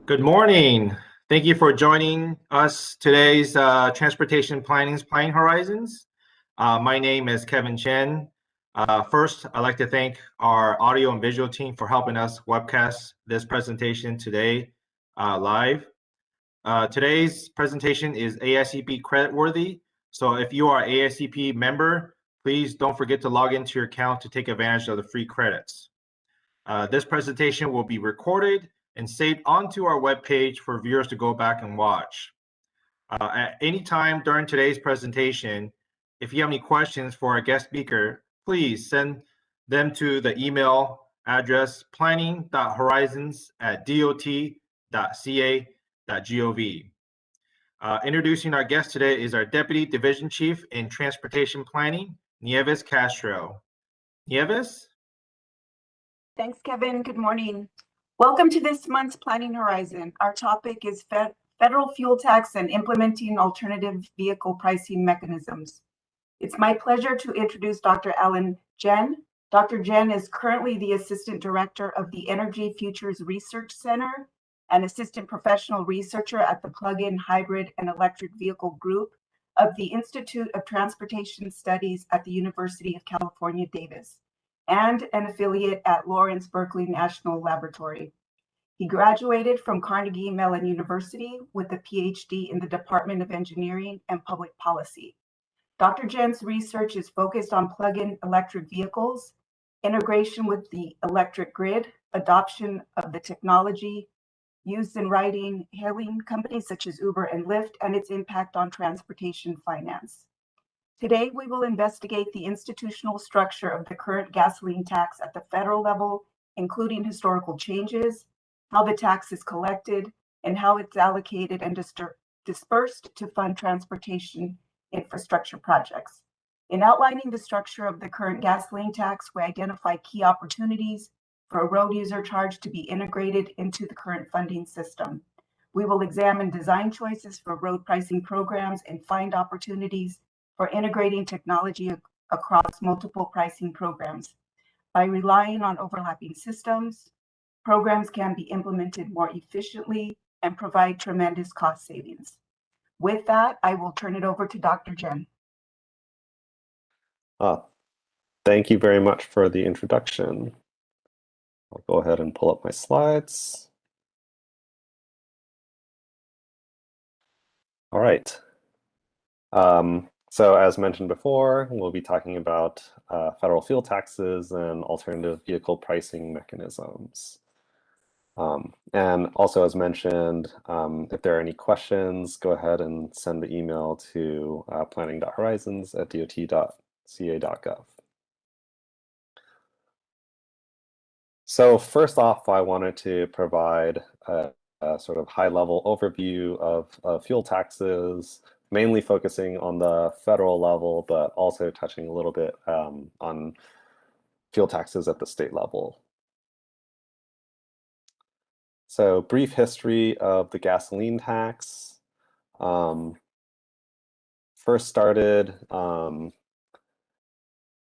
Good morning. Thank you for joining us today's Transportation Planning's Planning Horizons. My name is Kevin Chen. First, I'd like to thank our audio and visual team for helping us webcast this presentation today live. Today's presentation is AICP credit worthy. So if you are an AICP member, please don't forget to log into your account to take advantage of the free credits. This presentation will be recorded and saved onto our webpage for viewers to go back and watch. At any time during today's presentation, if you have any questions for our guest speaker, please send them to the email address planning.horizons@dot.ca.gov. Introducing our guest today is our Deputy Division Chief in Transportation Planning, Nieves Castro. Nieves? Thanks, Kevin. Good morning. Welcome to this month's Planning Horizon. Our topic is federal fuel tax and implementing alternative vehicle pricing mechanisms. It's my pleasure to introduce Dr. Alan Jen. Dr. Jen is currently the Assistant Director of the Energy Futures Research Center and Assistant Professional Researcher at the Plug-in Hybrid and Electric Vehicle Group of the Institute of Transportation Studies at the University of California, Davis, and an affiliate at Lawrence Berkeley National Laboratory. He graduated from Carnegie Mellon University with a PhD in the Department of Engineering and Public Policy. Dr. Jen's research is focused on plug-in electric vehicles, integration with the electric grid, adoption of the technology, use in hailing companies such as Uber and Lyft, and its impact on transportation finance. Today, we will investigate the institutional structure of the current gasoline tax at the federal level, including historical changes, how the tax is collected, and how it's allocated and dispersed to fund transportation infrastructure projects. In outlining the structure of the current gasoline tax, we identify key opportunities for a road user charge to be integrated into the current funding system. We will examine design choices for road pricing programs and find opportunities for integrating technology across multiple pricing programs. By relying on overlapping systems, programs can be implemented more efficiently and provide tremendous cost savings. With that, I will turn it over to Dr. Jen. Thank you very much for the introduction. I'll go ahead and pull up my slides. All right. So as mentioned before, we'll be talking about federal fuel taxes and alternative vehicle pricing mechanisms. And also, as mentioned, if there are any questions, go ahead and send the email to planning.horizons@dot.ca.gov. So first off, I wanted to provide a sort of high-level overview of fuel taxes, mainly focusing on the federal level, but also touching a little bit on fuel taxes at the state level. So brief history of the gasoline tax. First started in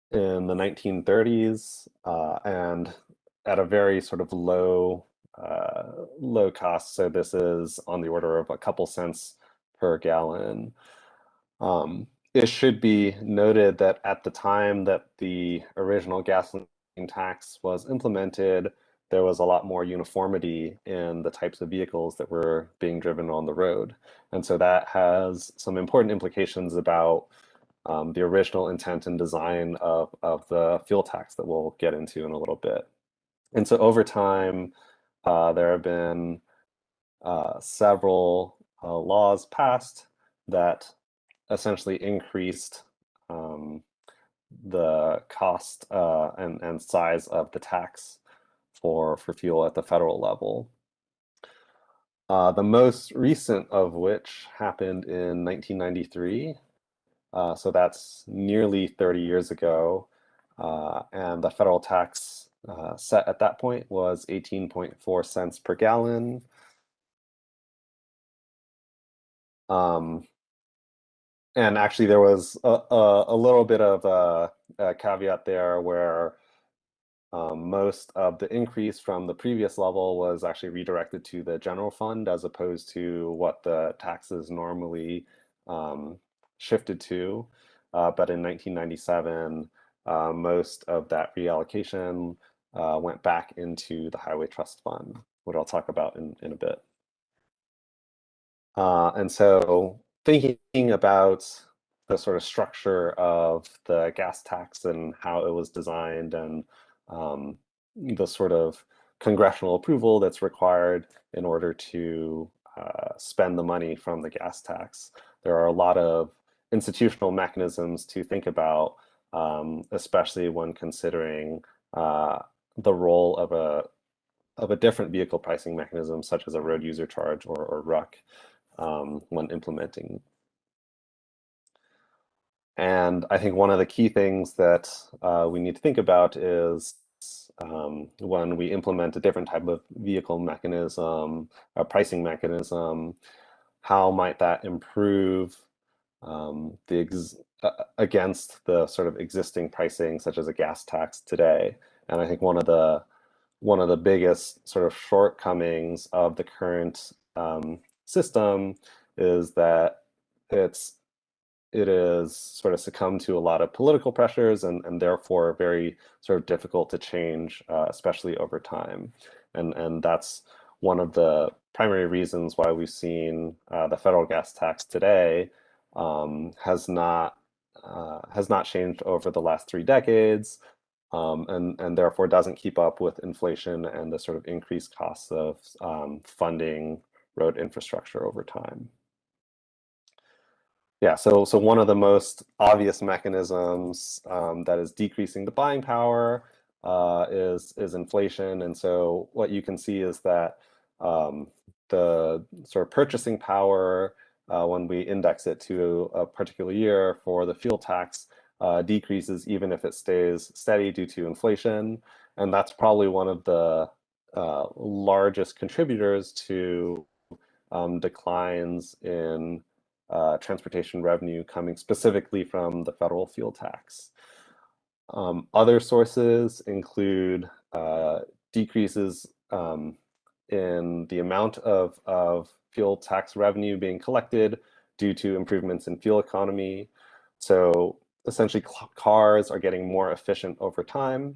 the 1930s and at a very sort of low cost. So this is on the order of a couple cents per gallon. It should be noted that at the time that the original gasoline tax was implemented, there was a lot more uniformity in the types of vehicles that were being driven on the road. And so that has some important implications about the original intent and design of the fuel tax that we'll get into in a little bit. And so over time, there have been several laws passed that essentially increased the cost and size of the tax for fuel at the federal level. The most recent of which happened in 1993. So that's nearly 30 years ago. And the federal tax set at that point was 18.4 cents per gallon. And actually, there was a little bit of a caveat there where Most of the increase from the previous level was actually redirected to the general fund as opposed to what the taxes normally shifted to. But in 1997, most of that reallocation went back into the Highway Trust Fund, which I'll talk about in a bit. And so thinking about the sort of structure of the gas tax and how it was designed and the sort of congressional approval that's required in order to spend the money from the gas tax. There are a lot of institutional mechanisms to think about, especially when considering the role of a different vehicle pricing mechanism, such as a road user charge or RUC, when implementing. And I think one of the key things that we need to think about is when we implement a different type of vehicle mechanism, a pricing mechanism, how might that improve against the sort of existing pricing, such as a gas tax today? And I think one of the biggest sort of shortcomings of the current system is that it is sort of succumbed to a lot of political pressures and therefore very sort of difficult to change, especially over time. And that's one of the primary reasons why we've seen the federal gas tax today has not changed over the last 3 decades, and therefore doesn't keep up with inflation and the sort of increased costs of funding road infrastructure over time. Yeah, so one of the most obvious mechanisms that is decreasing the buying power is inflation. And so what you can see is that the sort of purchasing power, when we index it to a particular year for the fuel tax, decreases even if it stays steady due to inflation. And that's probably one of the largest contributors to declines in transportation revenue coming specifically from the federal fuel tax. Other sources include decreases in the amount of fuel tax revenue being collected due to improvements in fuel economy. So essentially cars are getting more efficient over time.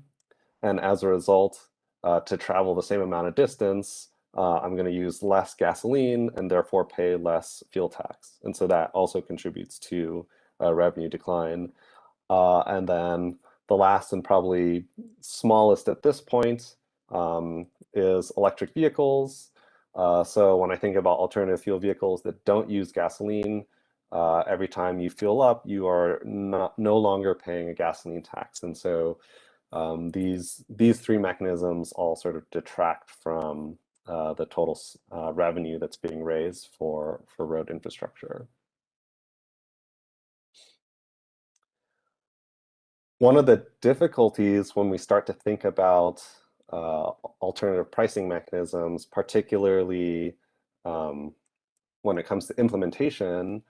And as a result, to travel the same amount of distance, I'm going to use less gasoline and therefore pay less fuel tax. And so that also contributes to a revenue decline. And then the last and probably smallest at this point is electric vehicles. So when I think about alternative fuel vehicles that don't use gasoline, every time you fuel up, you are no longer paying a gasoline tax. And so these 3 mechanisms all sort of detract from the total revenue that's being raised for road infrastructure. One of the difficulties when we start to think about alternative pricing mechanisms, particularly when it comes to implementation,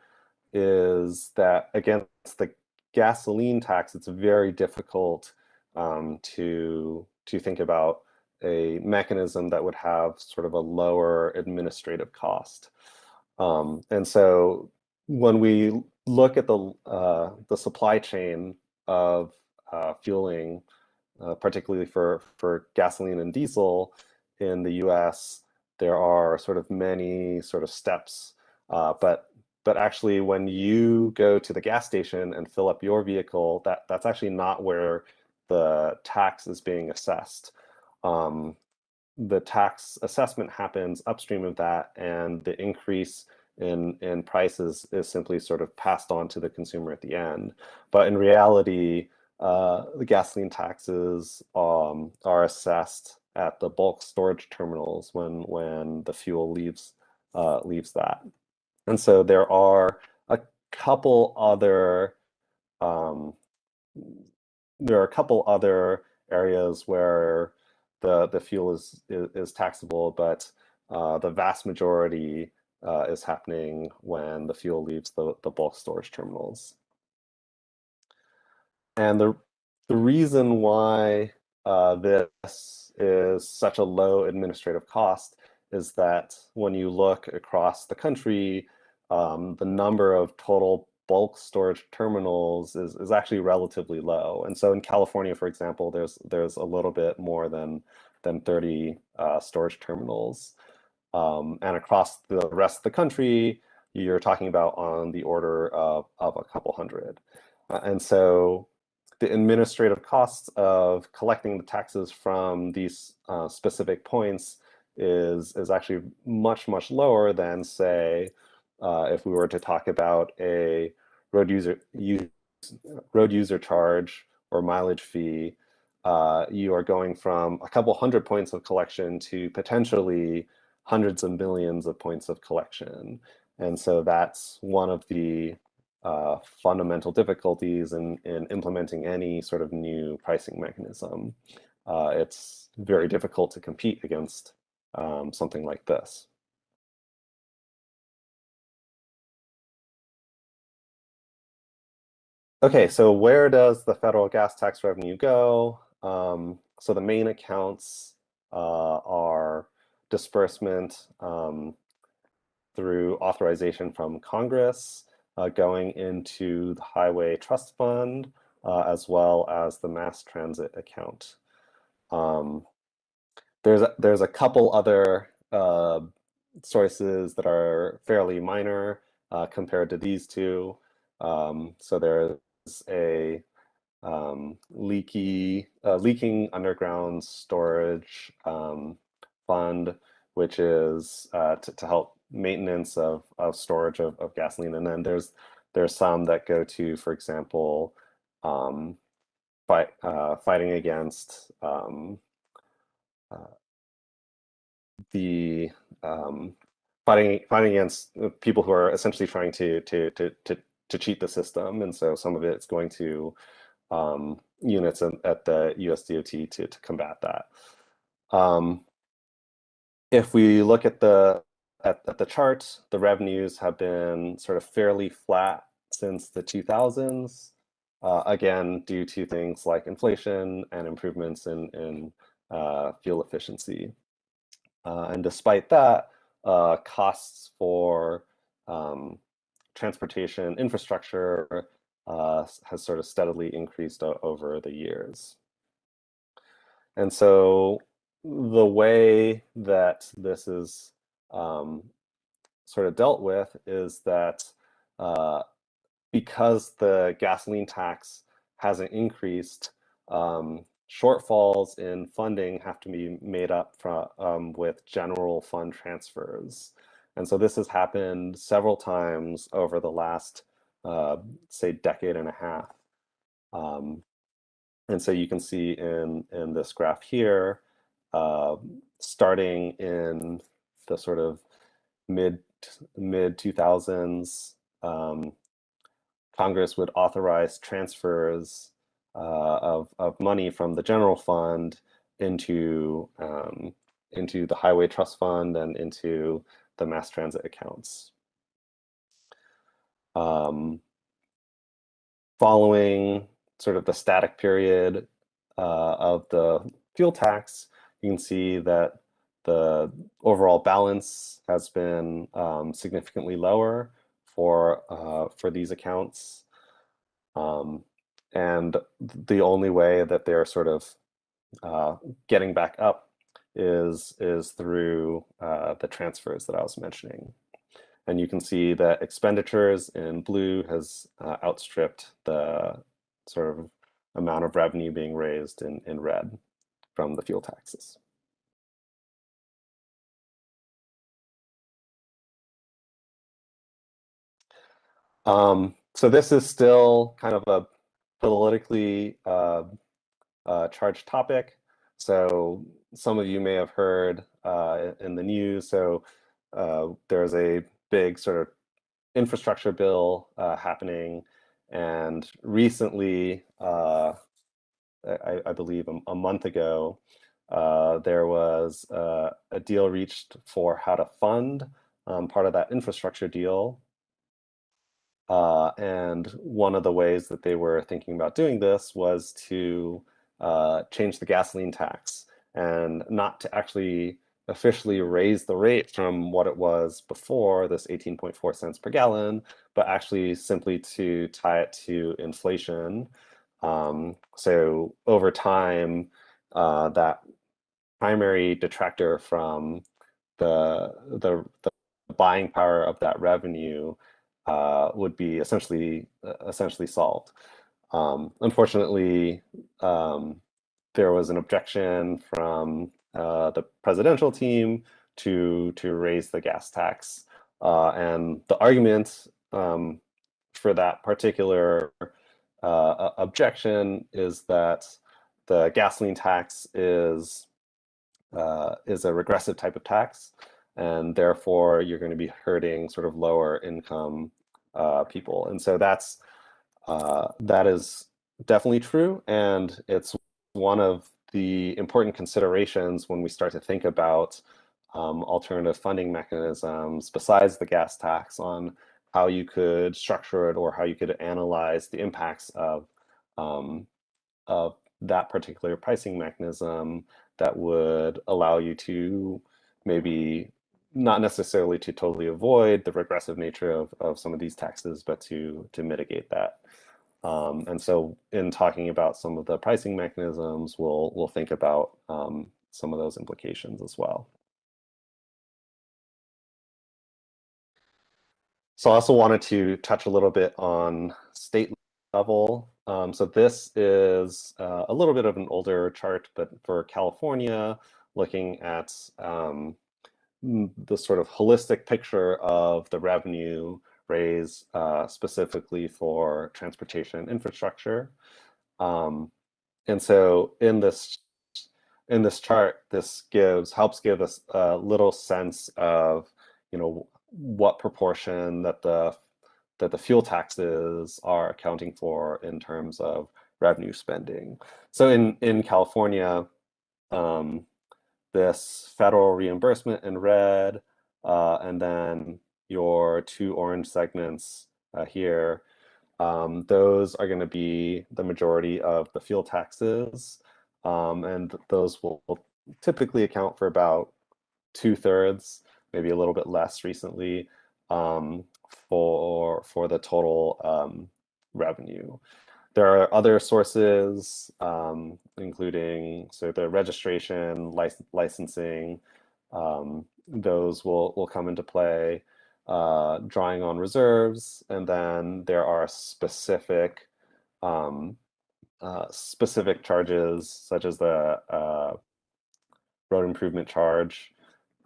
is that against the gasoline tax, it's very difficult to think about a mechanism that would have sort of a lower administrative cost. And so when we look at the supply chain of fueling, particularly for gasoline and diesel in the US, there are sort of many sort of steps, but actually when you go to the gas station and fill up your vehicle, that's actually not where the tax is being assessed. The tax assessment happens upstream of that, and the increase in prices is simply sort of passed on to the consumer at the end. But in reality, the gasoline taxes are assessed at the bulk storage terminals when the fuel leaves that. And so there are a couple other areas where the fuel is taxable, but the vast majority is happening when the fuel leaves the bulk storage terminals. And the reason why this is such a low administrative cost is that when you look across the country, the number of total bulk storage terminals is actually relatively low. And so in California, for example, there's a little bit more than 30 storage terminals. And across the rest of the country, you're talking about on the order of a couple hundred. And so the administrative costs of collecting the taxes from these specific points is actually much, much lower than, say, if we were to talk about a road user charge or mileage fee. You are going from a couple hundred points of collection to potentially hundreds of millions of points of collection. And so that's one of the fundamental difficulties in implementing any sort of new pricing mechanism. It's very difficult to compete against something like this. Okay, so where does the federal gas tax revenue go? So the main accounts are disbursement through authorization from Congress, going into the Highway Trust Fund, as well as the Mass Transit account. There's a couple other sources that are fairly minor compared to these two. So there's a leaking underground storage fund, which is to help maintenance of storage of gasoline. And then there's some that go to, for example, fighting against fighting against people who are essentially trying to cheat the system. And so some of it's going to units at the USDOT to combat that. If we look at the chart, the revenues have been sort of fairly flat since the 2000s, again, due to things like inflation and improvements in fuel efficiency. And despite that, costs for transportation infrastructure has sort of steadily increased over the years. And so the way that this is sort of dealt with is that because the gasoline tax hasn't increased, shortfalls in funding have to be made up from with general fund transfers. And so this has happened several times over the last, say, decade and a half. And so you can see in this graph here, starting in the sort of mid 2000s, Congress would authorize transfers of money from the general fund into the Highway Trust Fund and into the mass transit accounts. Following sort of the static period of the fuel tax, you can see that the overall balance has been significantly lower for these accounts. And the only way that they're sort of getting back up is through the transfers that I was mentioning. And you can see that expenditures in blue has outstripped the sort of amount of revenue being raised in red from the fuel taxes. So this is still kind of a politically charged topic. So some of you may have heard in the news. So there's a big sort of infrastructure bill happening, and recently, I believe a month ago, there was a deal reached for how to fund part of that infrastructure deal. And one of the ways that they were thinking about doing this was to change the gasoline tax and not to actually officially raise the rate from what it was before, this 18.4 cents per gallon, but actually simply to tie it to inflation. So over time, that primary detractor from the buying power of that revenue would be essentially solved. Unfortunately, there was an objection from the presidential team to raise the gas tax, and the argument for that particular objection is that the gasoline tax is a regressive type of tax, and therefore you're going to be hurting sort of lower income people. And so that is definitely true, and it's one of the important considerations when we start to think about alternative funding mechanisms besides the gas tax on how you could structure it or how you could analyze the impacts of that particular pricing mechanism that would allow you to maybe not necessarily to totally avoid the regressive nature of some of these taxes, but to mitigate that. And so in talking about some of the pricing mechanisms, we'll think about some of those implications as well. So I also wanted to touch a little bit on state level. So this is a little bit of an older chart, but for California, looking at the sort of holistic picture of the revenue raised specifically for transportation infrastructure. And so in this chart, this helps give us a little sense of, what proportion that the fuel taxes are accounting for in terms of revenue spending. So in California, this federal reimbursement in red, and then your two orange segments here, those are going to be the majority of the fuel taxes, and those will typically account for about 2/3, maybe a little bit less recently, for the total revenue. There are other sources, including the registration, licensing, those will come into play, drawing on reserves, and then there are specific charges such as the road improvement charge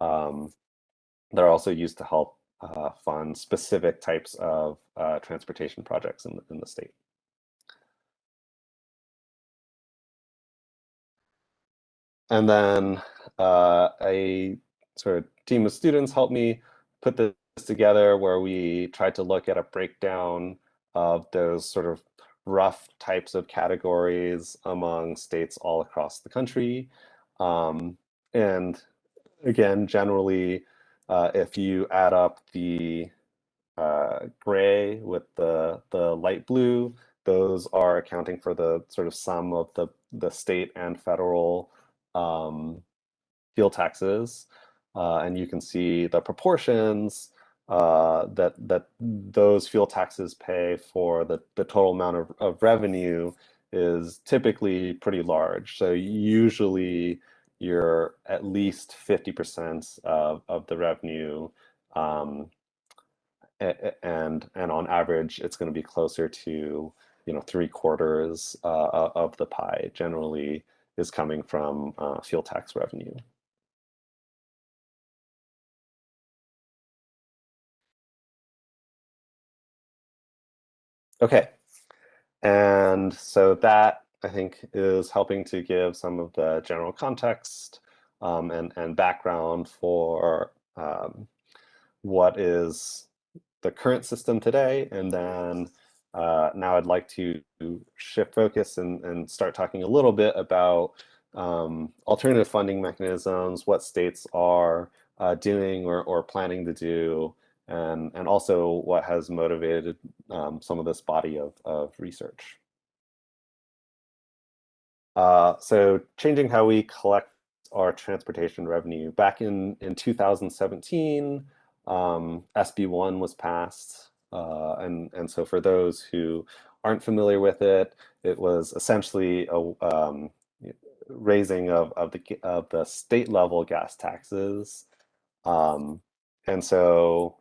that are also used to help fund specific types of transportation projects in the state. And then a sort of team of students helped me put this together, where we tried to look at a breakdown of those sort of rough types of categories among states all across the country. And again, generally, if you add up the gray with the light blue, those are accounting for the sort of sum of the state and federal fuel taxes, and you can see the proportions that those fuel taxes pay for the total amount of revenue is typically pretty large. So usually you're at least 50% of the revenue, and on average it's going to be closer to 3/4 of the pie generally is coming from fuel tax revenue. Okay, and so that I think is helping to give some of the general context and background for what is the current system today, and then now I'd like to shift focus and start talking a little bit about alternative funding mechanisms, what states are doing or planning to do, and also what has motivated some of this body of research. So changing how we collect our transportation revenue. Back in 2017, SB1 was passed. And so for those who aren't familiar with it, it was essentially a raising of the state level gas taxes. And so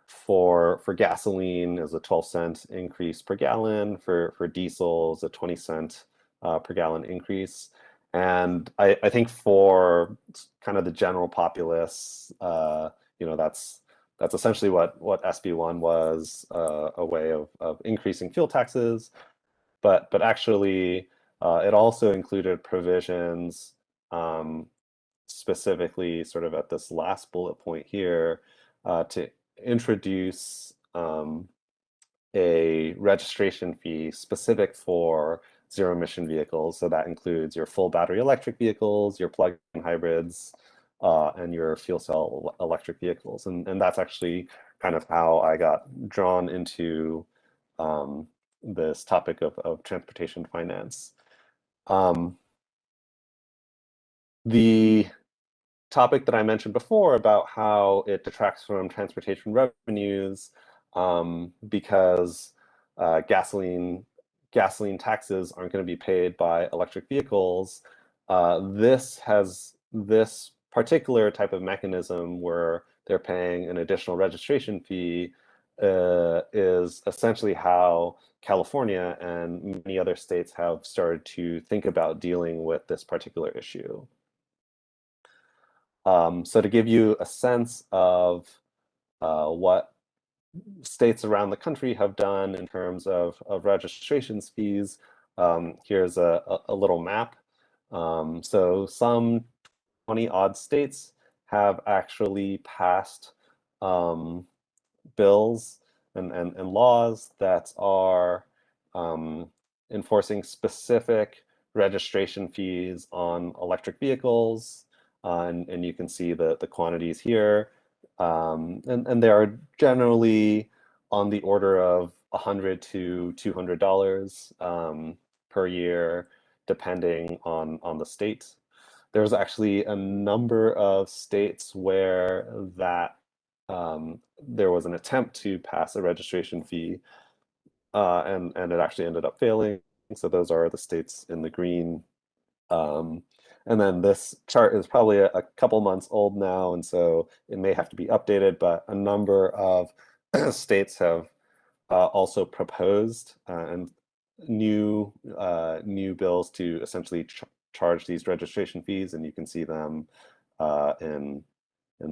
for gasoline is a 12-cent increase per gallon. For diesel is a 20-cent per gallon increase. And I think for kind of the general populace, that's essentially what SB1 was, a way of increasing fuel taxes. But actually, it also included provisions, specifically sort of at this last bullet point here, to introduce a registration fee specific for zero emission vehicles. So that includes your full battery electric vehicles, your plug-in hybrids, and your fuel cell electric vehicles. And that's actually kind of how I got drawn into this topic of transportation finance. The topic that I mentioned before about how it detracts from transportation revenues, because gasoline taxes aren't going to be paid by electric vehicles. This particular type of mechanism where they're paying an additional registration fee is essentially how California and many other states have started to think about dealing with this particular issue. So to give you a sense of what states around the country have done in terms of registrations fees, here's a little map. So some 20-odd states have actually passed bills and laws that are enforcing specific registration fees on electric vehicles. And you can see the quantities here. And they are generally on the order of $100 to $200 per year, depending on the state. There's actually a number of states where there was an attempt to pass a registration fee, and it actually ended up failing. So those are the states in the green. And then this chart is probably a couple months old now, and so it may have to be updated, but a number of states have also proposed and new bills to essentially charge these registration fees, and you can see them in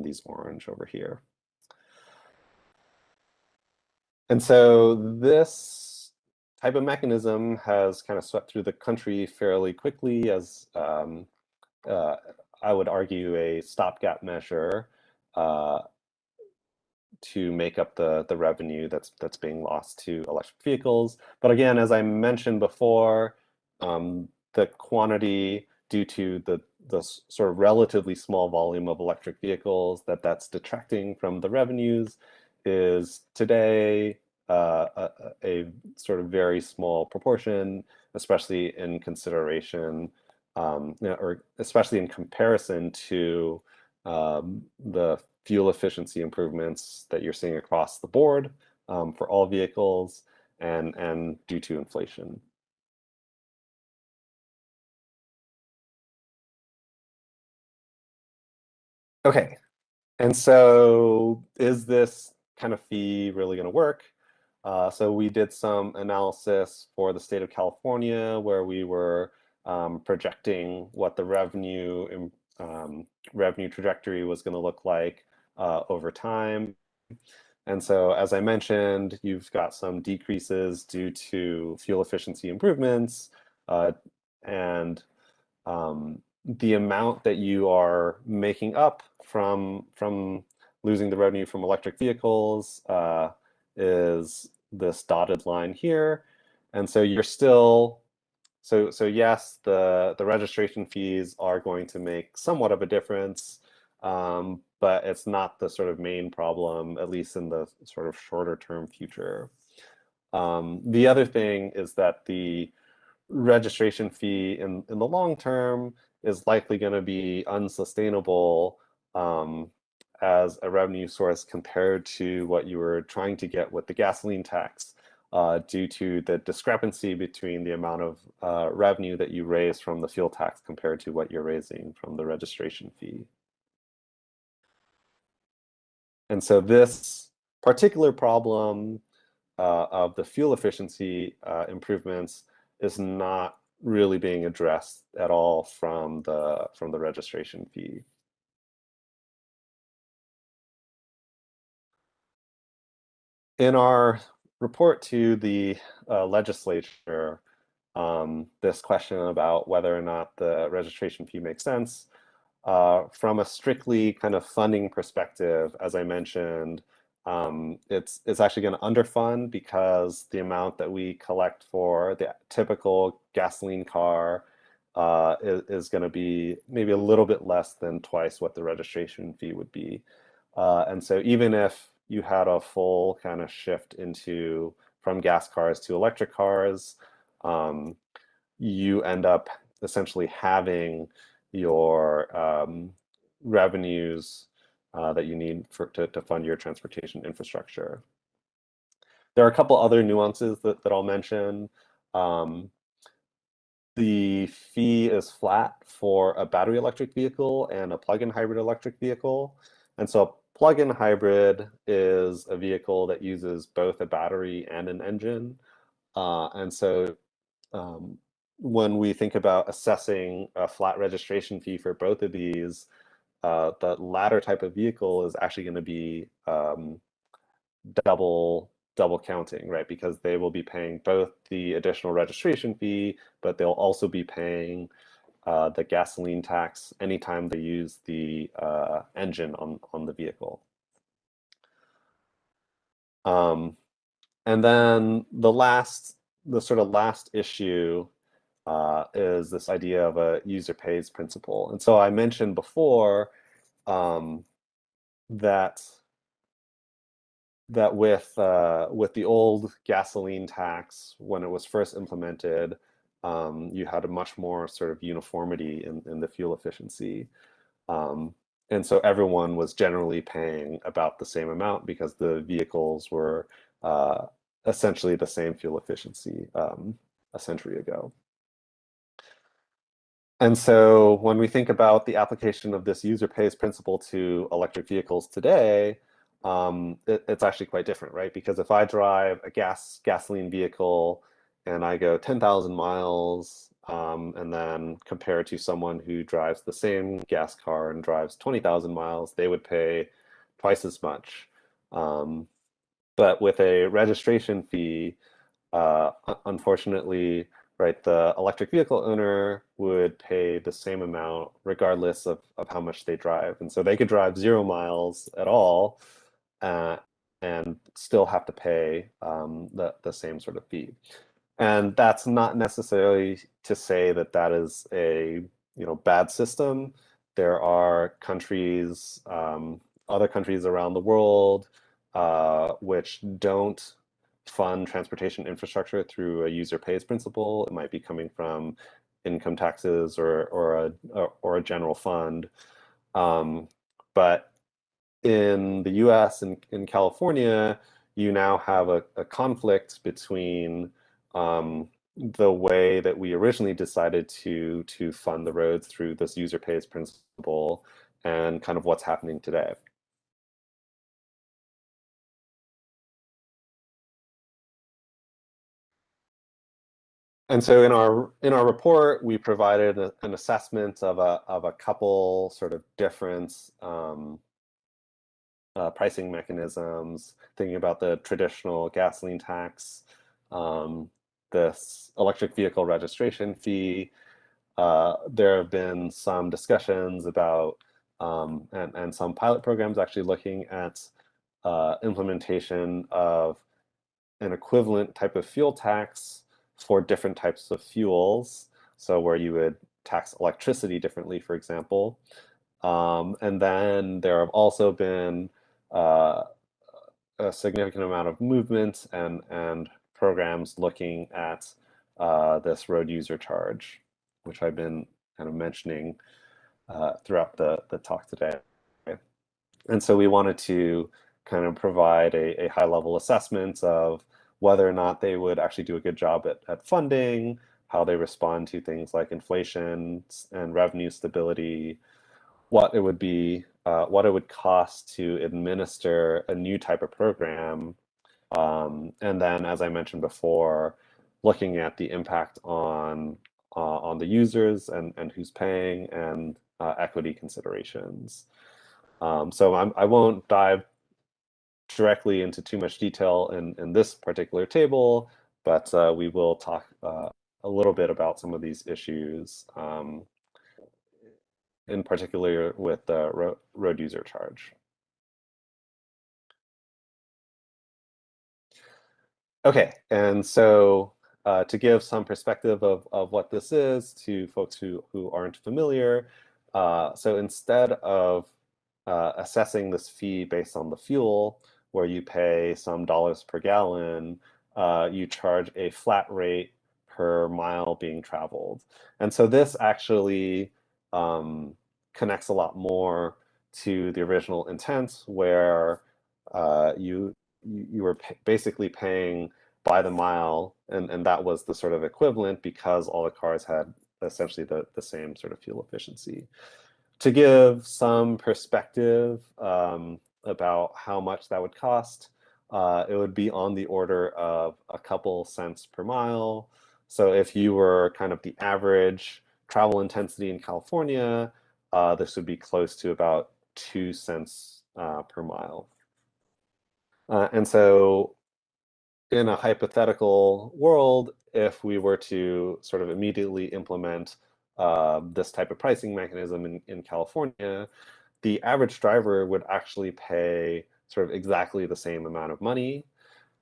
these orange over here. And so this type of mechanism has kind of swept through the country fairly quickly as I would argue a stopgap measure to make up the revenue that's being lost to electric vehicles. But again, as I mentioned before, the quantity due to the sort of relatively small volume of electric vehicles that's detracting from the revenues is today a sort of very small proportion, especially in consideration, or especially in comparison to the fuel efficiency improvements that you're seeing across the board for all vehicles and due to inflation. Okay, and so is this kind of fee really going to work? So we did some analysis for the state of California where we were projecting what the revenue trajectory was going to look like over time. And so, as I mentioned, you've got some decreases due to fuel efficiency improvements, and the amount that you are making up from losing the revenue from electric vehicles is this dotted line here. And so you're still, so yes, the registration fees are going to make somewhat of a difference, but it's not the sort of main problem, at least in the sort of shorter term future. The other thing is that the registration fee in the long term is likely going to be unsustainable as a revenue source compared to what you were trying to get with the gasoline tax, due to the discrepancy between the amount of revenue that you raise from the fuel tax compared to what you're raising from the registration fee. And so this particular problem of the fuel efficiency improvements is not really being addressed at all from the registration fee. In our report to the legislature, this question about whether or not the registration fee makes sense, from a strictly kind of funding perspective, as I mentioned, it's actually going to underfund because the amount that we collect for the typical gasoline car is going to be maybe a little bit less than twice what the registration fee would be. And so even if you had a full kind of shift from gas cars to electric cars, you end up essentially having your revenues that you need to fund your transportation infrastructure. There are a couple other nuances that I'll mention. The fee is flat for a battery electric vehicle and a plug-in hybrid electric vehicle. And so a plug-in hybrid is a vehicle that uses both a battery and an engine. And so when we think about assessing a flat registration fee for both of these, the latter type of vehicle is actually going to be double counting, right? Because they will be paying both the additional registration fee, but they'll also be paying the gasoline tax anytime they use the engine on the vehicle. And then the sort of last issue is this idea of a user pays principle. And so I mentioned before that with the old gasoline tax, when it was first implemented, you had a much more sort of uniformity in the fuel efficiency. And so everyone was generally paying about the same amount because the vehicles were essentially the same fuel efficiency a century ago. And so when we think about the application of this user pays principle to electric vehicles today, it's actually quite different, right? Because if I drive a gasoline vehicle and I go 10,000 miles, and then compare to someone who drives the same gas car and drives 20,000 miles, they would pay twice as much. But with a registration fee, unfortunately, right, the electric vehicle owner would pay the same amount regardless of how much they drive. And so they could drive 0 miles at all and still have to pay the same sort of fee. And that's not necessarily to say that that is a bad system. There are countries, other countries around the world, which don't fund transportation infrastructure through a user pays principle. It might be coming from income taxes or a general fund. But in the US and in California, you now have a conflict between the way that we originally decided to fund the roads through this user pays principle and kind of what's happening today. And so in our report, we provided an assessment of a couple sort of different pricing mechanisms, thinking about the traditional gasoline tax, this electric vehicle registration fee. There have been some discussions about and some pilot programs actually looking at implementation of an equivalent type of fuel tax for different types of fuels. So where you would tax electricity differently, for example. And then there have also been a significant amount of movement and programs looking at this road user charge, which I've been kind of mentioning throughout the talk today. And so we wanted to kind of provide a high-level assessment of whether or not they would actually do a good job at funding, how they respond to things like inflation and revenue stability, what it would be, what it would cost to administer a new type of program, and then, as I mentioned before, looking at the impact on the users and who's paying, and equity considerations. So I won't dive directly into too much detail in this particular table, but we will talk a little bit about some of these issues, in particular with the road user charge. Okay, and so to give some perspective of what this is to folks who aren't familiar, so instead of assessing this fee based on the fuel, where you pay some dollars per gallon, you charge a flat rate per mile being traveled. And so this actually connects a lot more to the original intent, where you were basically paying by the mile, and that was the sort of equivalent because all the cars had essentially the same sort of fuel efficiency. To give some perspective about how much that would cost, it would be on the order of a couple cents per mile. So if you were kind of the average travel intensity in California, this would be close to about 2 cents per mile. And so in a hypothetical world, if we were to sort of immediately implement this type of pricing mechanism in California, the average driver would actually pay sort of exactly the same amount of money.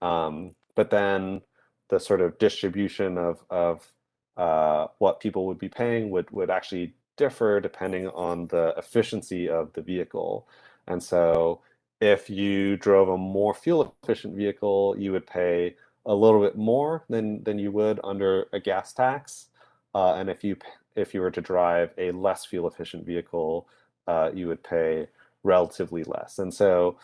But then the sort of distribution of what people would be paying would actually differ depending on the efficiency of the vehicle. And so if you drove a more fuel efficient vehicle, you would pay a little bit more than you would under a gas tax. And if you were to drive a less fuel efficient vehicle, you would pay relatively less. And so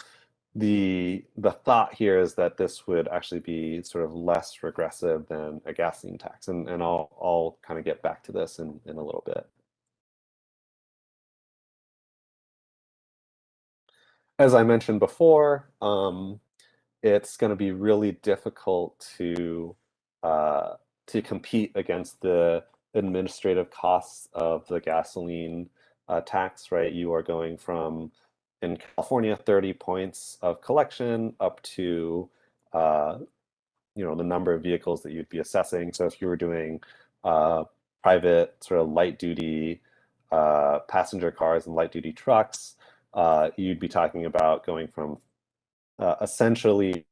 the thought here is that this would actually be sort of less regressive than a gasoline tax. And I'll kind of get back to this in a little bit. As I mentioned before, it's going to be really difficult to compete against the administrative costs of the gasoline tax, right? You are going from, in California, 30 points of collection up to the number of vehicles that you'd be assessing. So if you were doing private sort of light duty passenger cars and light duty trucks, you'd be talking about going from essentially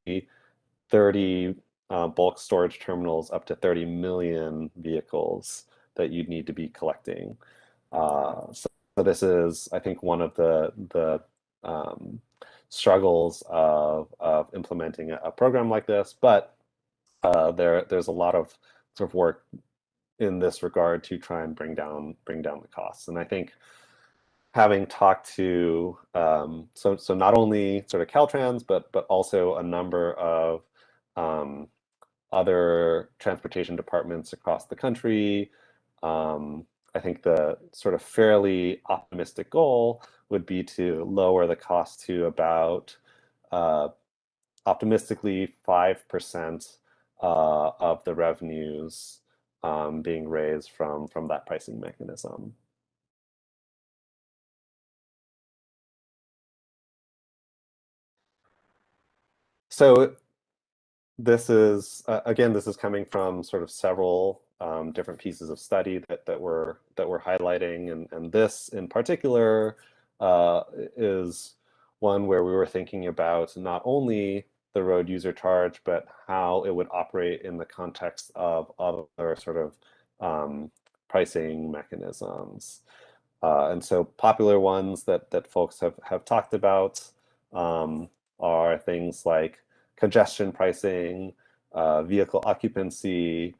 30 bulk storage terminals up to 30 million vehicles that you'd need to be collecting. So this is, I think, one of the struggles of implementing a program like this, but there's a lot of sort of work in this regard to try and bring down the costs. And I think, having talked to so not only sort of Caltrans, but also a number of other transportation departments across the country, I think the sort of fairly optimistic goal would be to lower the cost to about optimistically 5% of the revenues being raised from that pricing mechanism. So this is again, this is coming from sort of several different pieces of study that we're highlighting, and this in particular is one where we were thinking about not only the road user charge, but how it would operate in the context of other sort of pricing mechanisms. And so popular ones that folks have talked about are things like congestion pricing, vehicle occupancy,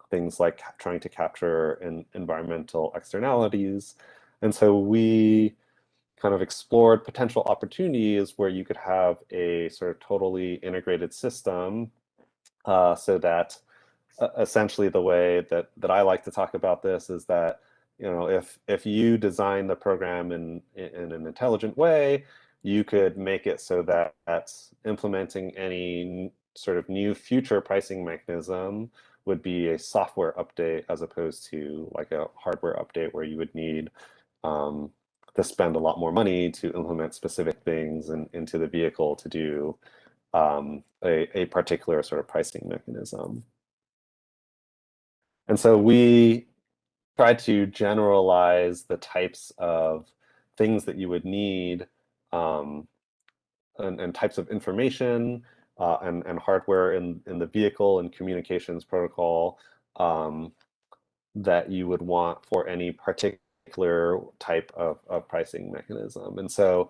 things like trying to capture environmental externalities. And so we kind of explored potential opportunities where you could have a sort of totally integrated system, so that essentially the way that I like to talk about this is that, you know, if you design the program in an intelligent way, you could make it so that implementing any sort of new future pricing mechanism would be a software update as opposed to like a hardware update where you would need to spend a lot more money to implement specific things into the vehicle to do a particular sort of pricing mechanism. And so we tried to generalize the types of things that you would need, and types of information and hardware in the vehicle and communications protocol that you would want for any particular type of pricing mechanism. And so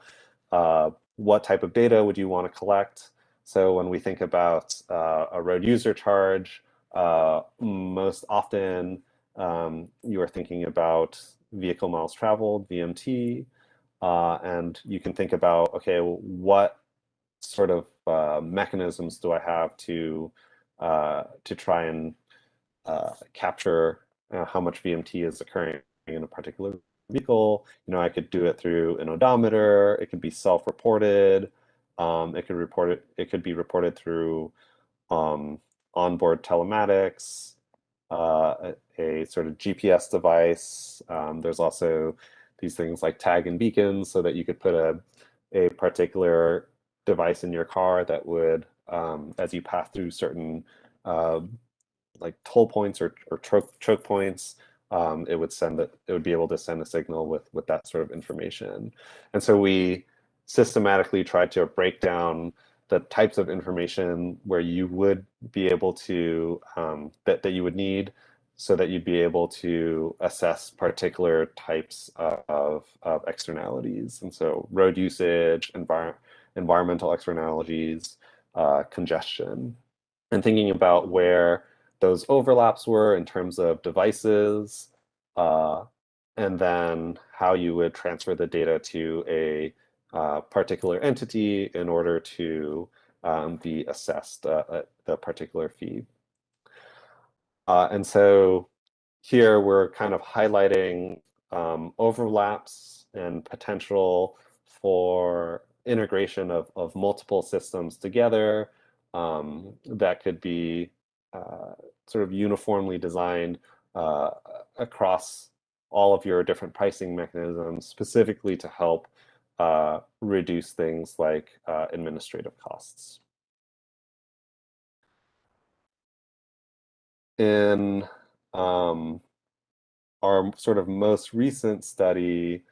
what type of data would you want to collect? So when we think about a road user charge, most often you are thinking about vehicle miles traveled, VMT, and you can think about, okay, what sort of mechanisms do I have to try and capture how much VMT is occurring in a particular vehicle. You know, I could do it through an odometer. It could be self-reported. It could be reported through onboard telematics, a sort of GPS device. There's also these things like tag and beacons, so that you could put a particular device in your car that would, as you pass through certain like toll points or choke points, it would be able to send a signal with that sort of information. And so we systematically tried to break down the types of information where you would be able to that you would need, so that you'd be able to assess particular types of externalities. And so road usage, environmental externalities, congestion, and thinking about where those overlaps were in terms of devices, and then how you would transfer the data to a particular entity in order to be assessed the particular feed. And so here we're kind of highlighting overlaps and potential for integration of multiple systems together that could be sort of uniformly designed across all of your different pricing mechanisms, specifically to help reduce things like administrative costs. In our sort of most recent study,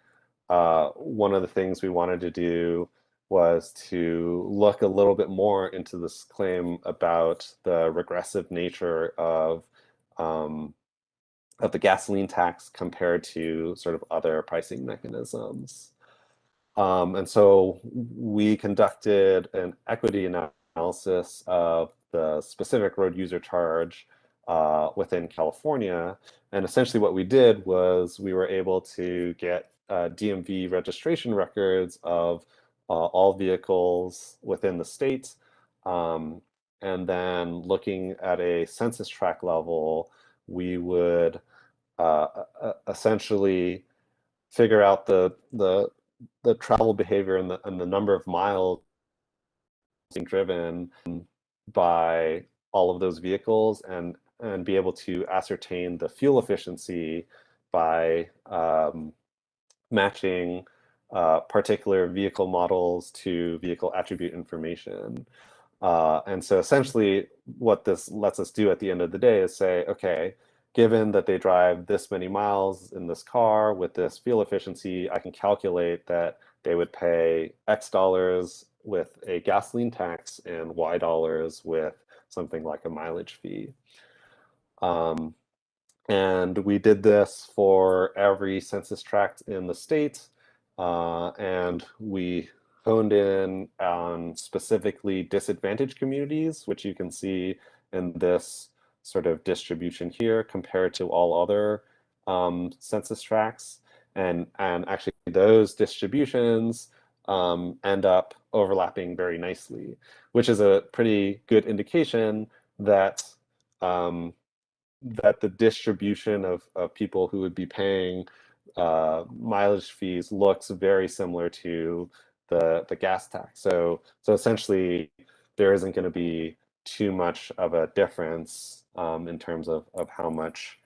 one of the things we wanted to do was to look a little bit more into this claim about the regressive nature of the gasoline tax compared to sort of other pricing mechanisms. And so we conducted an equity analysis of the specific road user charge within California. And essentially what we did was we were able to get DMV registration records of all vehicles within the state. And then looking at a census tract level, we would essentially figure out the travel behavior and the number of miles being driven by all of those vehicles, and be able to ascertain the fuel efficiency by matching particular vehicle models to vehicle attribute information. And so essentially what this lets us do at the end of the day is say, okay, given that they drive this many miles in this car with this fuel efficiency, I can calculate that they would pay X dollars with a gasoline tax and Y dollars with something like a mileage fee. And we did this for every census tract in the state, and we honed in on specifically disadvantaged communities, which you can see in this sort of distribution here compared to all other census tracts. And actually those distributions end up overlapping very nicely, which is a pretty good indication that that the distribution of people who would be paying mileage fees looks very similar to the gas tax. So essentially, there isn't going to be too much of a difference in terms of how much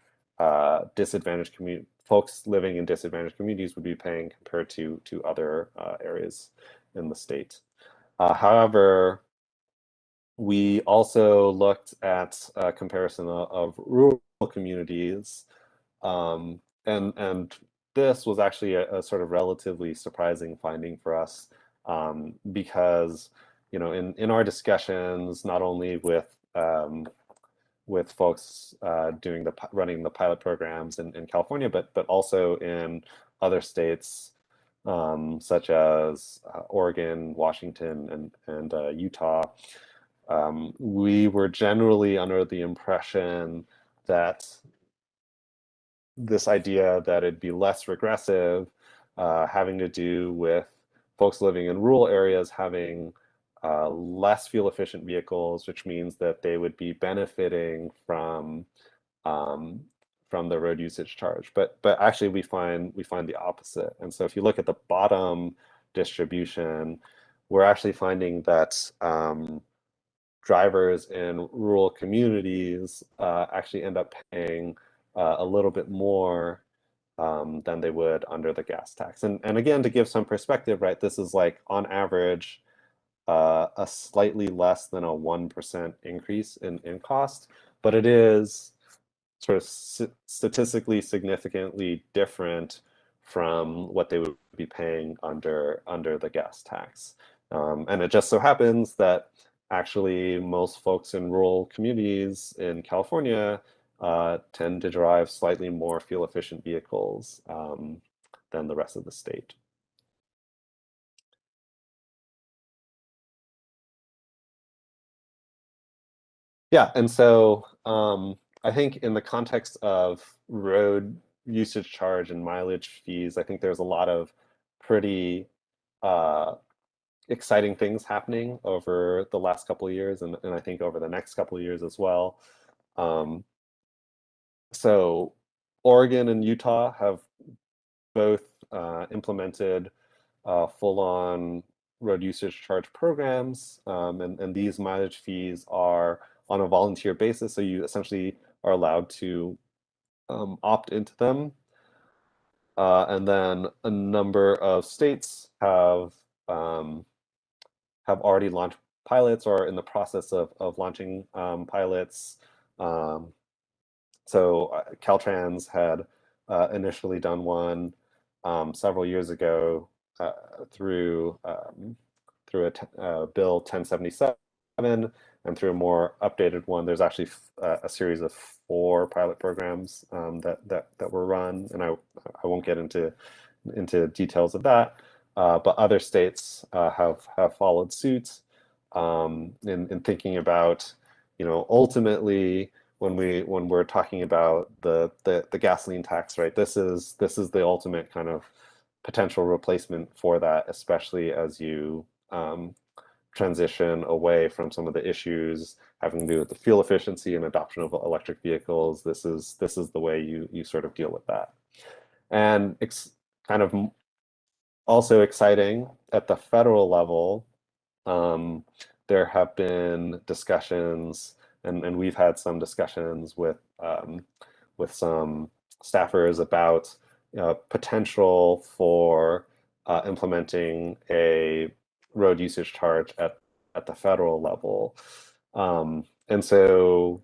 disadvantaged folks living in disadvantaged communities would be paying compared to other areas in the state. However, we also looked at a comparison of rural communities, and this was actually a sort of relatively surprising finding for us, because in our discussions, not only with folks running the pilot programs in California, but also in other states such as Oregon, Washington, and Utah. We were generally under the impression that this idea that it'd be less regressive, having to do with folks living in rural areas having less fuel efficient vehicles, which means that they would be benefiting from the road usage charge. But actually we find the opposite. And so if you look at the bottom distribution, we're actually finding that drivers in rural communities actually end up paying a little bit more than they would under the gas tax. And again, to give some perspective, right, this is like on average a slightly less than a 1% increase in cost, but it is sort of statistically significantly different from what they would be paying under the gas tax. And it just so happens that actually most folks in rural communities in California tend to drive slightly more fuel efficient vehicles than the rest of the state. Yeah, and so I think in the context of road usage charge and mileage fees, I think there's a lot of pretty exciting things happening over the last couple of years, and I think over the next couple of years as well. So Oregon and Utah have both implemented full-on road usage charge programs, and these mileage fees are on a volunteer basis, so you essentially are allowed to opt into them. And then a number of states have already launched pilots or are in the process of launching pilots. So Caltrans had initially done one several years ago through Bill 1077, and through a more updated one. There's actually a series of 4 pilot programs that were run, and I won't get into details of that. But other states have followed suit in thinking about, ultimately when we're talking about the gasoline tax, right? This is the ultimate kind of potential replacement for that, especially as you transition away from some of the issues having to do with the fuel efficiency and adoption of electric vehicles. This is the way you sort of deal with that. And it's kind of also exciting at the federal level. There have been discussions, and we've had some discussions with some staffers about potential for implementing a road usage charge at the federal level. And so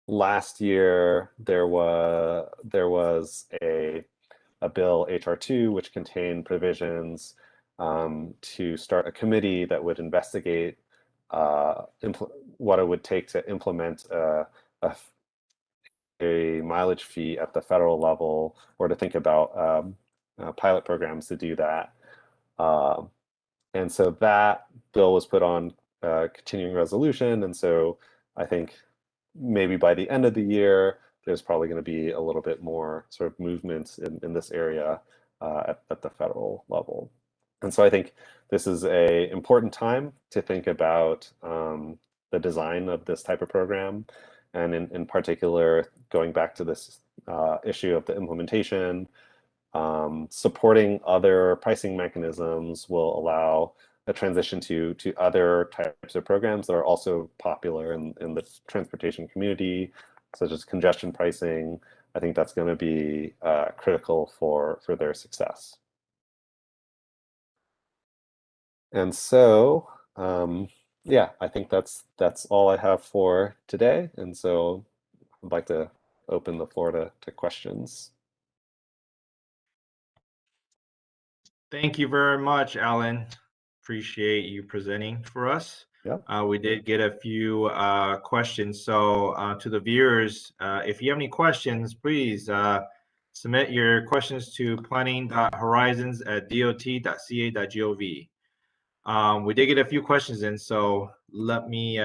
last year there was a bill, HR 2, which contained provisions to start a committee that would investigate what it would take to implement a mileage fee at the federal level, or to think about pilot programs to do that. And so that bill was put on continuing resolution, and so I think maybe by the end of the year, there's probably going to be a little bit more sort of movement in this area at the federal level. And so I think this is a important time to think about the design of this type of program. And in particular, going back to this issue of the implementation, supporting other pricing mechanisms will allow a transition to other types of programs that are also popular in the transportation community, such as congestion pricing. I think that's going to be critical for their success. And so, yeah, I think that's all I have for today. And so I'd like to open the floor to questions. Thank you very much, Alan. Appreciate you presenting for us. Yeah. We did get a few questions. So to the viewers, if you have any questions, please submit your questions to planning.horizons@dot.ca.gov. We did get a few questions in, so let me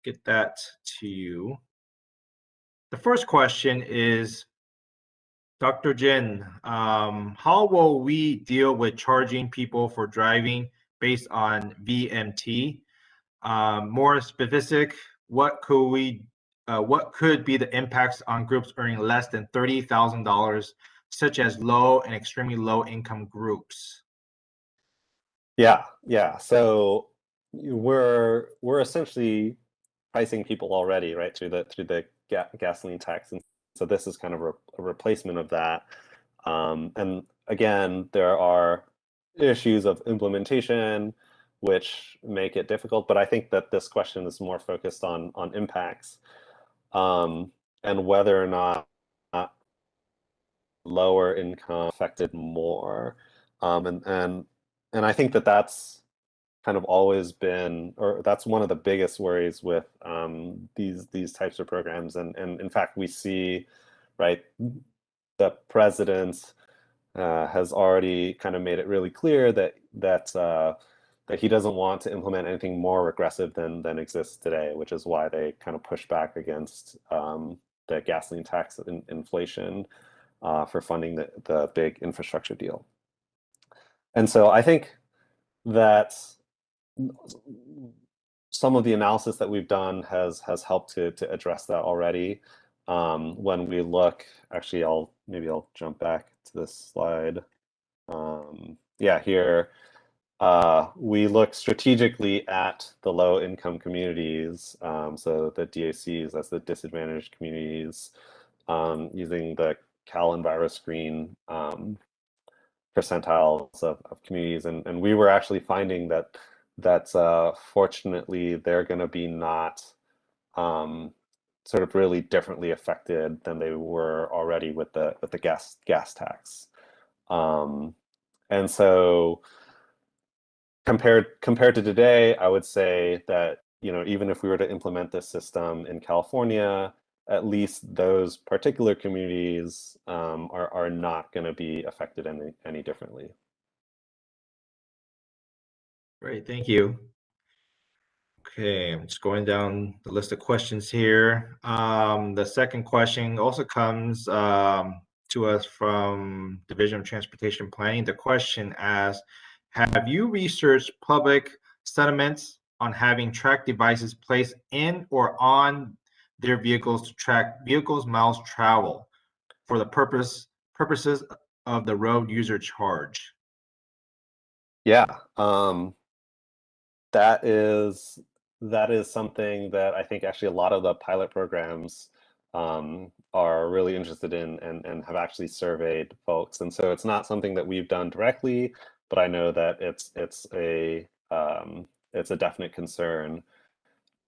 get that to you. The first question is, Dr. Jin, how will we deal with charging people for driving based on VMT? More specific, what could be the impacts on groups earning less than $30,000, such as low and extremely low income groups? Yeah. So we're essentially pricing people already, right, through the gasoline tax, and so this is kind of a replacement of that. And again, there are issues of implementation which make it difficult, but I think that this question is more focused on impacts and whether or not lower income affected more. And I think that that's kind of always been, or that's one of the biggest worries with these types of programs. And in fact, we see, right, the president has already kind of made it really clear that he doesn't want to implement anything more regressive than exists today, which is why they kind of push back against the gasoline tax inflation for funding the big infrastructure deal. And so I think that some of the analysis that we've done has helped to address that already. When we look, actually, maybe I'll jump back to this slide. Yeah, here we look strategically at the low income communities, so the DACs, that's the disadvantaged communities, using the CalEnviroscreen percentiles of communities, and we were actually finding that fortunately they're going to be not sort of really differently affected than they were already with the gas tax, and so compared to today, I would say that, you know, even if we were to implement this system in California, at least those particular communities are not going to be affected any differently. Great, thank you. Okay, I'm just going down the list of questions here. The second question also comes to us from Division of Transportation Planning. The question asks, have you researched public sentiments on having track devices placed in or on their vehicles to track vehicles' miles travel for the purposes of the road user charge? Yeah, that is something that I think actually a lot of the pilot programs are really interested in and have actually surveyed folks. And so it's not something that we've done directly, but I know that it's a definite concern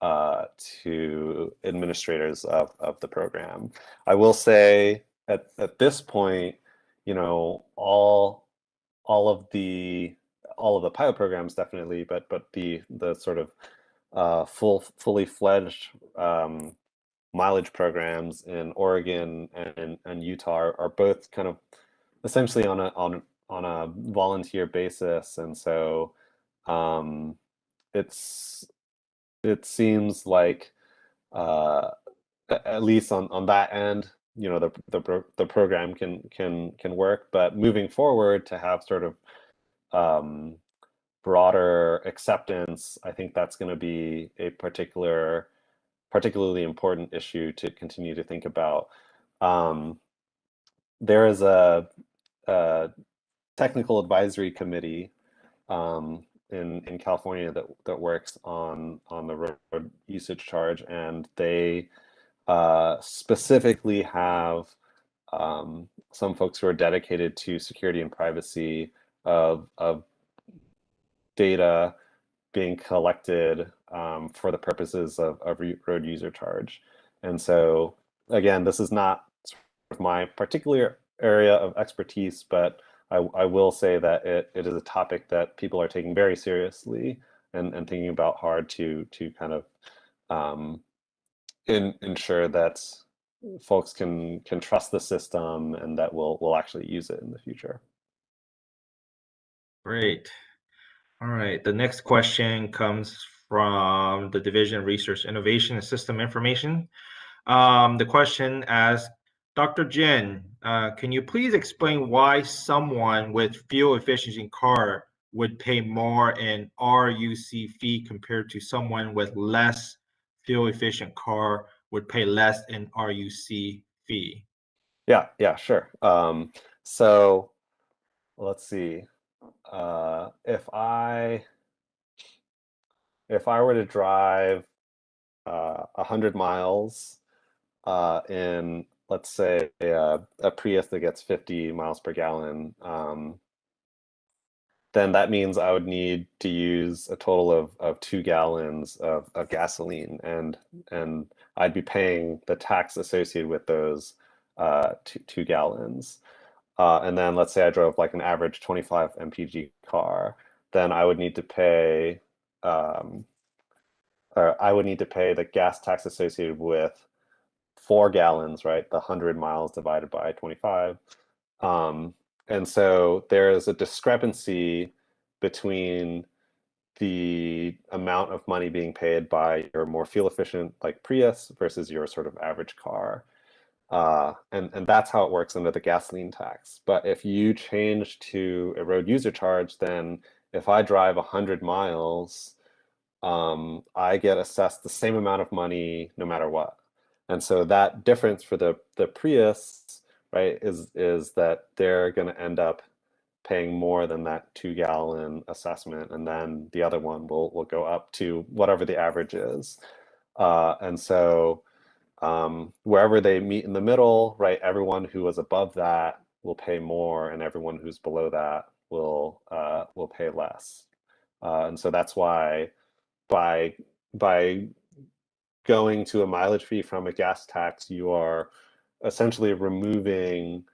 to administrators of the program. I will say at this point, you know, all of the pilot programs definitely, but the sort of fully fledged mileage programs in Oregon and Utah are both kind of essentially on a volunteer basis, and so it seems like at least on that end, the program can work. But moving forward to have sort of broader acceptance, I think that's going to be a particularly important issue to continue to think about. There is a technical advisory committee in California that works on the road usage charge, and they specifically have some folks who are dedicated to security and privacy of data being collected for the purposes of road user charge. And so, again, this is not sort of my particular area of expertise, but I will say that it is a topic that people are taking very seriously and thinking about hard to kind of ensure that folks can trust the system and that we'll actually use it in the future. Great. All right. The next question comes from the Division of Research Innovation and System Information. The question asks, Dr. Jin, can you please explain why someone with fuel efficiency car would pay more in RUC fee compared to someone with less fuel efficient car would pay less in RUC fee? Yeah, sure. So let's see. If I were to drive 100 miles in, let's say, a Prius that gets 50 miles per gallon, then that means I would need to use a total of 2 gallons of gasoline, and I'd be paying the tax associated with those 2 gallons. And then let's say I drove like an average 25 mpg car, then I would need to pay the gas tax associated with 4 gallons, right? The 100 miles divided by 25. And so there is a discrepancy between the amount of money being paid by your more fuel efficient like Prius versus your sort of average car. And that's how it works under the gasoline tax. But if you change to a road user charge, then if I drive 100 miles, I get assessed the same amount of money no matter what. And so that difference for the Prius, right, is that they're going to end up paying more than that 2 gallon assessment, and then the other one will go up to whatever the average is. And so wherever they meet in the middle, right, everyone who was above that will pay more, and everyone who's below that will pay less. And so that's why by going to a mileage fee from a gas tax, you are essentially removing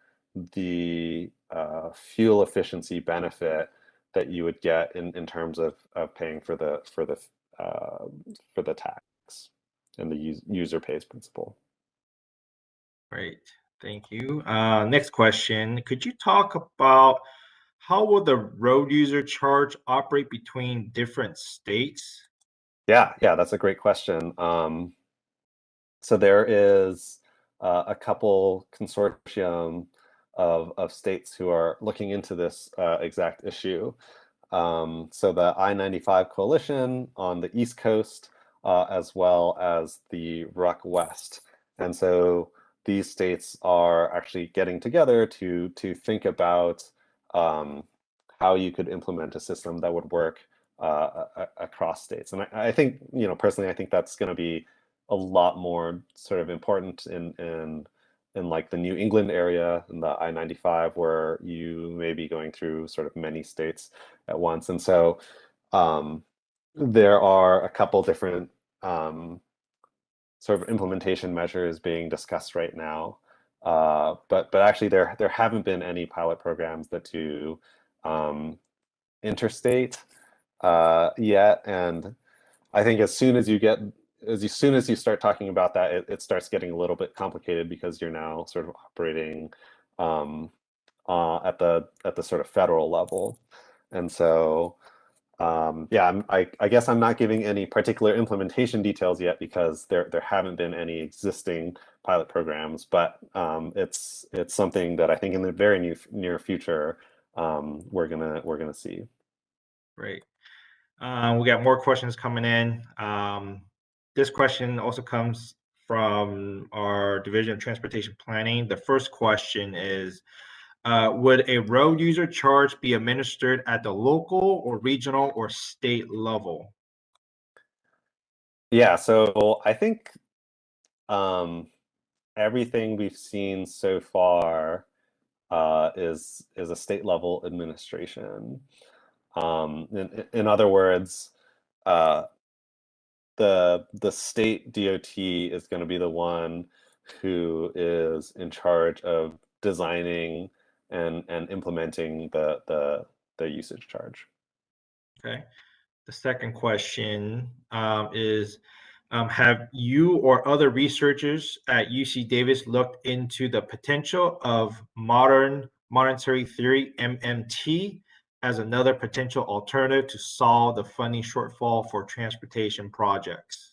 the fuel efficiency benefit that you would get in terms of paying for the tax and the user pays principle. Great, thank you. Next question, could you talk about how will the road user charge operate between different states? Yeah, that's a great question. So there is a couple consortium of states who are looking into this exact issue. So the I-95 coalition on the East Coast, as well as the RUC West. And so these states are actually getting together to think about how you could implement a system that would work across states. And I think, personally, I think that's going to be a lot more sort of important in like the New England area in the I-95, where you may be going through sort of many states at once. And so there are a couple different sort of implementation measures being discussed right now. But actually there haven't been any pilot programs that do interstate yet. And I think as soon as you start talking about that, it starts getting a little bit complicated, because you're now sort of operating at the sort of federal level. And so yeah, I guess I'm not giving any particular implementation details yet because there haven't been any existing pilot programs, but it's something that I think in the very near future we're gonna see. Great. We got more questions coming in. This question also comes from our Division of Transportation Planning. The first question is, would a road user charge be administered at the local or regional or state level? Yeah, so I think everything we've seen so far is a state level administration. In other words, uh, the state DOT is going to be the one who is in charge of designing and implementing the usage charge. Okay. The second question is, have you or other researchers at UC Davis looked into the potential of modern monetary theory, MMT, as another potential alternative to solve the funding shortfall for transportation projects?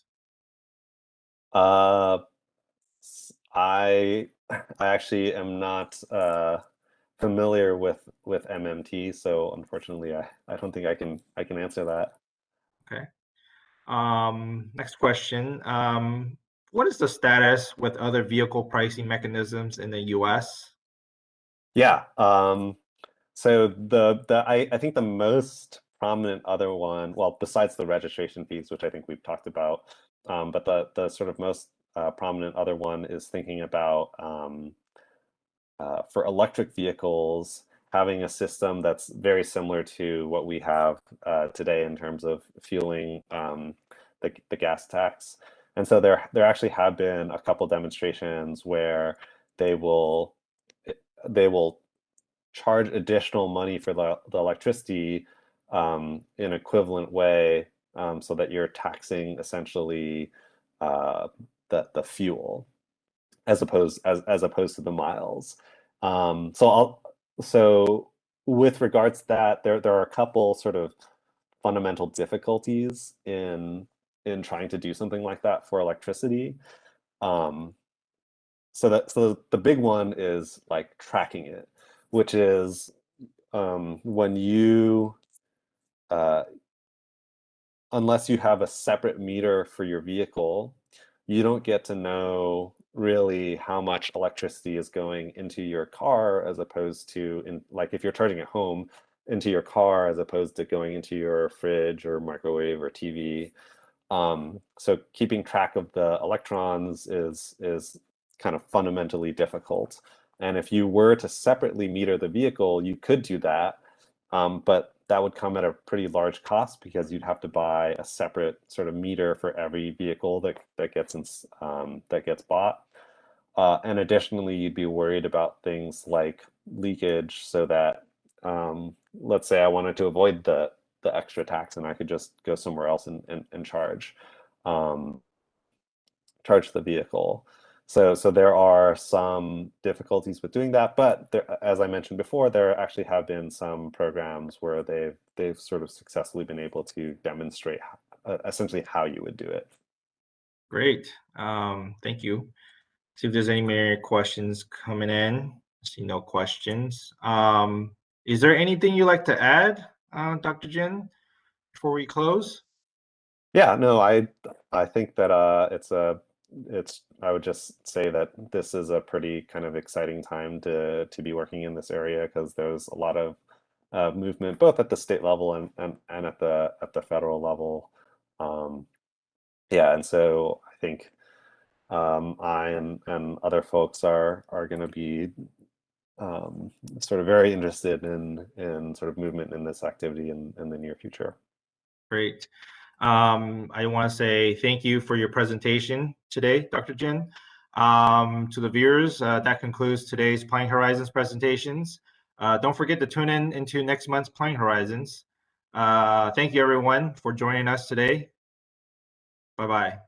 Uh, I actually am not familiar with MMT, so unfortunately, I don't think I can answer that. Okay. Next question. What is the status with other vehicle pricing mechanisms in the US? Yeah. So I think the most prominent other one, well, besides the registration fees, which I think we've talked about, but the sort of most prominent other one is thinking about for electric vehicles having a system that's very similar to what we have today in terms of fueling the gas tax. And so there actually have been a couple demonstrations where they will they will charge additional money for the electricity in equivalent way, so that you're taxing essentially uh, the fuel as opposed to the miles. So with regards to that, there are a couple sort of fundamental difficulties in trying to do something like that for electricity. Um, so the big one is like tracking it, which is when you uh, unless you have a separate meter for your vehicle, you don't get to know really how much electricity is going into your car as opposed to in like if you're charging at home into your car as opposed to going into your fridge or microwave or TV. So keeping track of the electrons is kind of fundamentally difficult. And if you were to separately meter the vehicle, you could do that, but that would come at a pretty large cost because you'd have to buy a separate sort of meter for every vehicle that gets bought. And additionally, you'd be worried about things like leakage, so that let's say I wanted to avoid the extra tax, and I could just go somewhere else and um, charge the vehicle. So there are some difficulties with doing that, but there, as I mentioned before, there actually have been some programs where they've sort of successfully been able to demonstrate essentially how you would do it. Great. Thank you. See if there's any more questions coming in. I see no questions. Is there anything you'd like to add, Dr. Jin, before we close? Yeah, no, I think that it's I would just say that this is a pretty kind of exciting time to be working in this area because there's a lot of movement both at the state level and at the federal level. Um, yeah, and so I think I and other folks are going to be sort of very interested in sort of movement in this activity in the near future. Great. I want to say thank you for your presentation today, Dr. Jin. To the viewers, that concludes today's Planning Horizons presentations. Don't forget to tune in into next month's Planning Horizons. Thank you, everyone, for joining us today. Bye-bye.